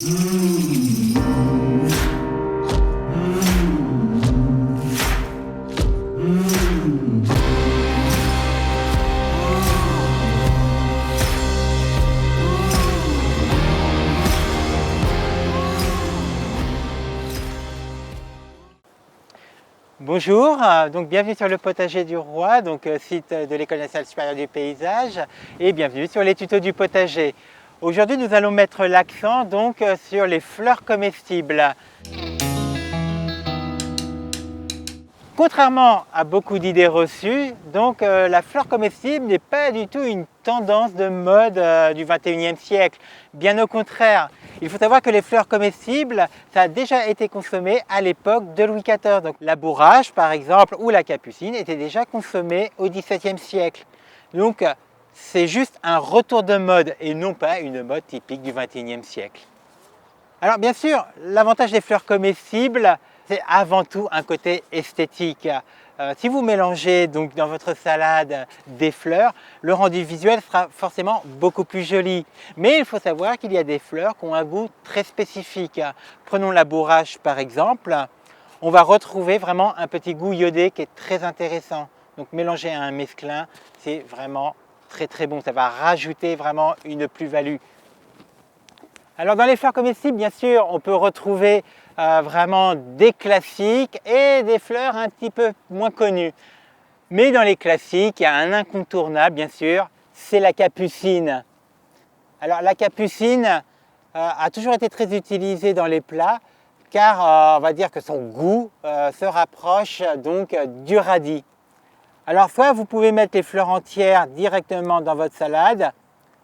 Bonjour, donc bienvenue sur le potager du roi, site de l'École nationale supérieure du paysage, et bienvenue sur les tutos du potager. Aujourd'hui nous allons mettre l'accent sur les fleurs comestibles. Contrairement à beaucoup d'idées reçues, la fleur comestible n'est pas du tout une tendance de mode du 21e siècle. Bien au contraire, il faut savoir que les fleurs comestibles, ça a déjà été consommé à l'époque de Louis XIV. Donc la bourrache par exemple ou la capucine étaient déjà consommées au XVIIe siècle. Donc c'est juste un retour de mode et non pas une mode typique du 21e siècle. Alors bien sûr, l'avantage des fleurs comestibles, c'est avant tout un côté esthétique. Si vous mélangez dans votre salade des fleurs, le rendu visuel sera forcément beaucoup plus joli. Mais il faut savoir qu'il y a des fleurs qui ont un goût très spécifique. Prenons la bourrache par exemple, on va retrouver vraiment un petit goût iodé qui est très intéressant. Donc mélanger à un mesclun, c'est vraiment très bon, ça va rajouter vraiment une plus-value. Alors dans les fleurs comestibles, bien sûr, on peut retrouver vraiment des classiques et des fleurs un petit peu moins connues. Mais dans les classiques, il y a un incontournable, bien sûr, c'est la capucine. Alors la capucine a toujours été très utilisée dans les plats car on va dire que son goût se rapproche du radis. Alors soit vous pouvez mettre les fleurs entières directement dans votre salade,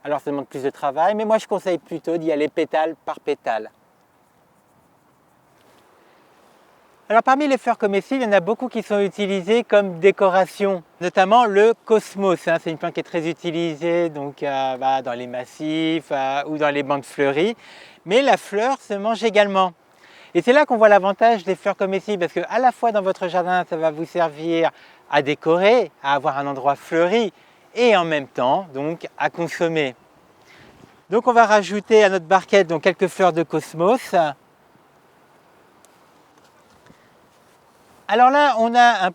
alors ça demande plus de travail, mais moi je conseille plutôt d'y aller pétale par pétale. Alors parmi les fleurs comestibles, il y en a beaucoup qui sont utilisées comme décoration, notamment le cosmos. C'est une plante qui est très utilisée dans les massifs ou dans les bandes fleuries, mais la fleur se mange également. Et c'est là qu'on voit l'avantage des fleurs comestibles, parce qu'à la fois dans votre jardin, ça va vous servir à décorer, à avoir un endroit fleuri, et en même temps à consommer. Donc on va rajouter à notre barquette quelques fleurs de cosmos. Alors là on a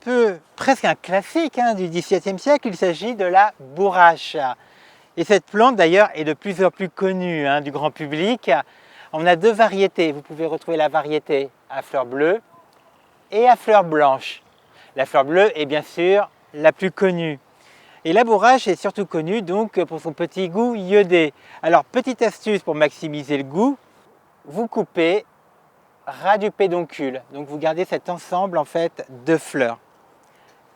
presque un classique du XVIIe siècle, il s'agit de la bourrache. Et cette plante d'ailleurs est de plus en plus connue du grand public. On a deux variétés, vous pouvez retrouver la variété à fleurs bleues et à fleurs blanches. La fleur bleue est bien sûr la plus connue. Et la bourrache est surtout connue pour son petit goût iodé. Alors petite astuce pour maximiser le goût, vous coupez ras du pédoncule. Donc vous gardez cet ensemble de fleurs.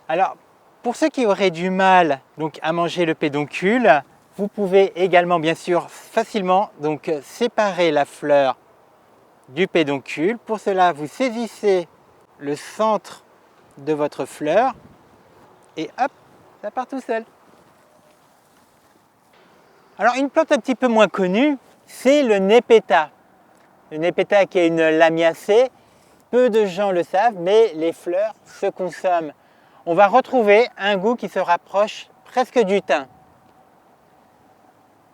Alors pour ceux qui auraient du mal à manger le pédoncule, vous pouvez également bien sûr facilement séparer la fleur du pédoncule. Pour cela vous saisissez le centre de votre fleur et hop, ça part tout seul. Alors une plante un petit peu moins connue, c'est le népéta. Le népéta qui est une lamiacée, peu de gens le savent, mais les fleurs se consomment. On va retrouver un goût qui se rapproche presque du thym.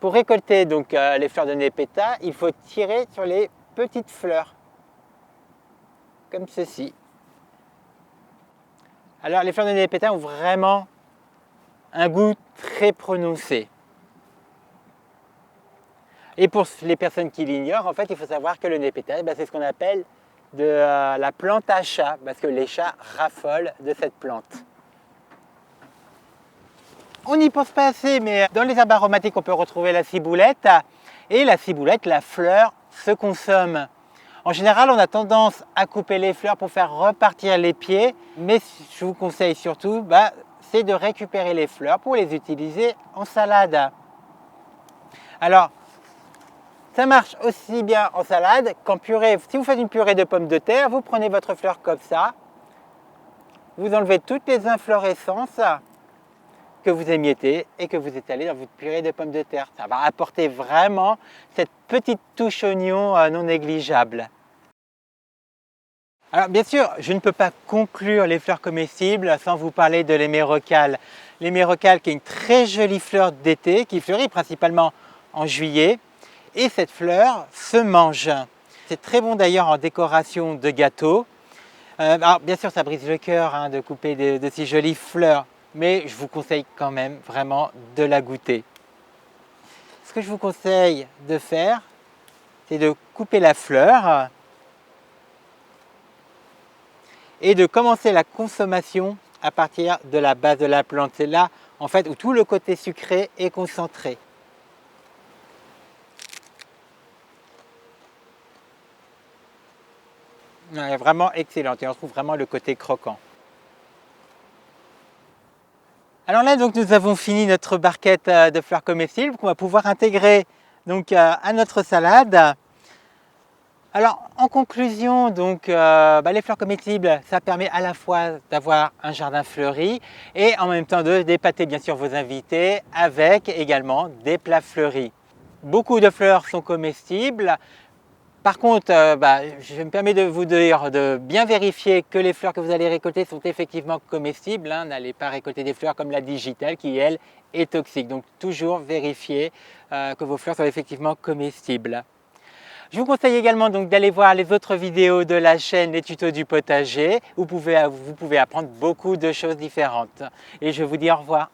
Pour récolter les fleurs de népéta, il faut tirer sur les petites fleurs, comme ceci. Alors les fleurs de népéta ont vraiment un goût très prononcé. Et pour les personnes qui l'ignorent, il faut savoir que le népéta, c'est ce qu'on appelle de la plante à chat, parce que les chats raffolent de cette plante. On n'y pense pas assez, mais dans les herbes aromatiques, on peut retrouver la ciboulette. Et la ciboulette, la fleur, se consomme. En général, on a tendance à couper les fleurs pour faire repartir les pieds, mais je vous conseille surtout, c'est de récupérer les fleurs pour les utiliser en salade. Alors, ça marche aussi bien en salade qu'en purée. Si vous faites une purée de pommes de terre, vous prenez votre fleur comme ça, vous enlevez toutes les inflorescences que vous émiettez et que vous étalez dans votre purée de pommes de terre. Ça va apporter vraiment cette petite touche oignon non négligeable. Alors bien sûr, je ne peux pas conclure les fleurs comestibles sans vous parler de l'hémérocale. L'hémérocale qui est une très jolie fleur d'été qui fleurit principalement en juillet et cette fleur se mange. C'est très bon d'ailleurs en décoration de gâteaux. Alors bien sûr ça brise le cœur hein, de couper de si jolies fleurs, mais je vous conseille quand même vraiment de la goûter. Ce que je vous conseille de faire, c'est de couper la fleur et de commencer la consommation à partir de la base de la plante. C'est là en fait où tout le côté sucré est concentré. Elle est vraiment excellente et on retrouve vraiment le côté croquant. Alors là donc nous avons fini notre barquette de fleurs comestibles qu'on va pouvoir intégrer donc à notre salade. Alors en conclusion, donc, les fleurs comestibles, ça permet à la fois d'avoir un jardin fleuri et en même temps d'épater bien sûr vos invités avec également des plats fleuris. Beaucoup de fleurs sont comestibles. Par contre, je me permets de vous dire de bien vérifier que les fleurs que vous allez récolter sont effectivement comestibles. Hein. N'allez pas récolter des fleurs comme la digitale qui, elle, est toxique. Donc toujours vérifier que vos fleurs sont effectivement comestibles. Je vous conseille également d'aller voir les autres vidéos de la chaîne Les Tutos du Potager. Vous pouvez apprendre beaucoup de choses différentes. Et je vous dis au revoir.